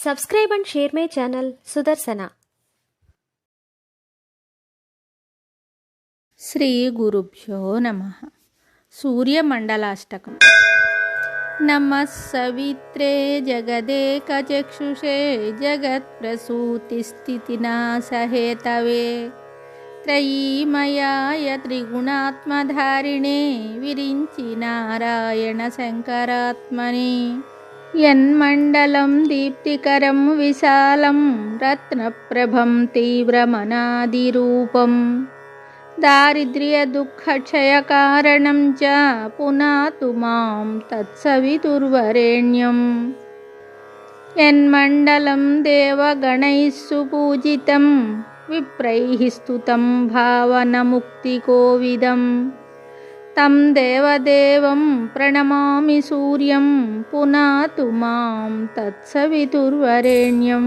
Subscribe and share my channel Sudarsana. Shri గురుభ్యో నమః. సూర్యమండలాష్టకం. నమః సవిత్రే జగదేకచక్షుషే జగత్ప్రసూతిస్థితినాశహేతవే త్రయీమయాయ త్రిగుణాత్మధారిణే విరించి నారాయణ శంకరాత్మనే యన్మండలం దీప్తికరం విశాలం రత్నప్రభం తీవ్రమనాదిరూపం దారిద్ర్యదుఃఖక్షయకారణం చ పునాతు మాం తత్సవితుర్వరేణ్యం యన్మండలం దేవగణైః సుపూజితం విప్రైః స్తుతం భావనముక్తికోవిదం తం దేవదేవం ప్రణమామి సూర్యం పునాతు మాం తత్సవితుర్వరేణ్యం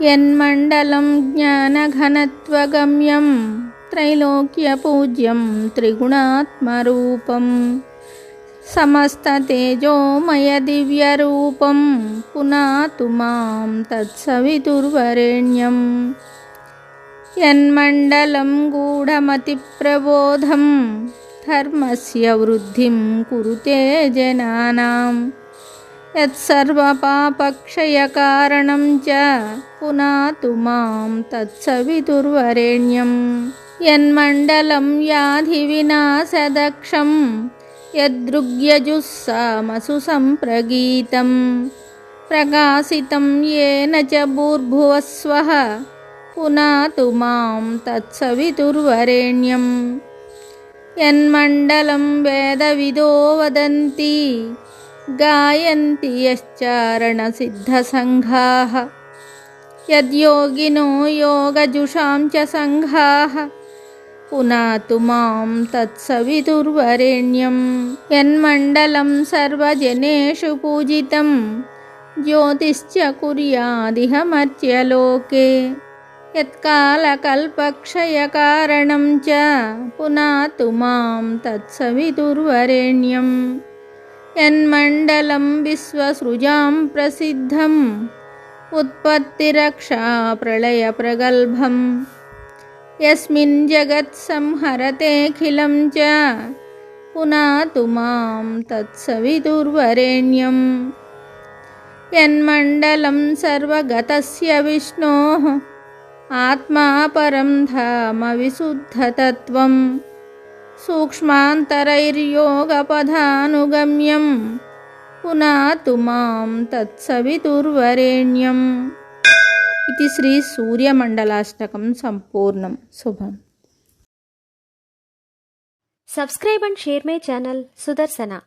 యన్మండలం జ్ఞానఘనత్వగమ్యం త్రైలోక్యపూజ్యం త్రిగుణాత్మరూపం సమస్తతేజోమయ దివ్యరూపం పునాతు మాం తత్సవితుర్వరేణ్యం యన్మండలం గూఢమతిప్రబోధం ధర్మస్య వృద్ధిం కురుతే జనానాం యత్సర్వపాపక్షయకారణం చ పునాతు మాం తత్సవితుర్వరేణ్యం యన్మండలం వ్యాధివినాశదక్షం యదృగ్యజుస్సామసు సంప్రగీతం ప్రకాశితం येन च భూర్భువస్వః పునాతు మాం తత్సవితుర్వరేణ్యం యన్మండలం వేదవిదో వదంతి గాయంతి యశ్చారణసిద్ధసంఘాః యద్యోగినో యోగజుషాం చ సంఘాః పునాతు మాం తత్సవితుర్వరేణ్యం యన్మండలం సర్వజనేషు పూజితం జ్యోతిశ్చ కుర్యాదిహ మర్త్యలోకే యత్కాలకల్పక్షయకారణం చ పునాతు మాం తత్సవితుర్వరేణ్యం యన్మండలం విశ్వసృజాం ప్రసిద్ధం ఉత్పత్తిరక్షా ప్రళయప్రగల్భం యస్మిన్ జగత్సంహరతేఖిలం చ పునాతు మాం తత్సవితుర్వరేణ్యం యన్మండలం సర్వగతస్య విష్ణోః ఆత్మా పరం ధామ విశుద్ధతత్వం సూక్ష్మాంతరైర్యోగపదానుగమ్యం పునాతు మాం తత్సవితుర్వరేణ్యం. ఇది శ్రీ సూర్యమండలాష్టకం సంపూర్ణం. శుభం. Subscribe and share my channel Sudarsana.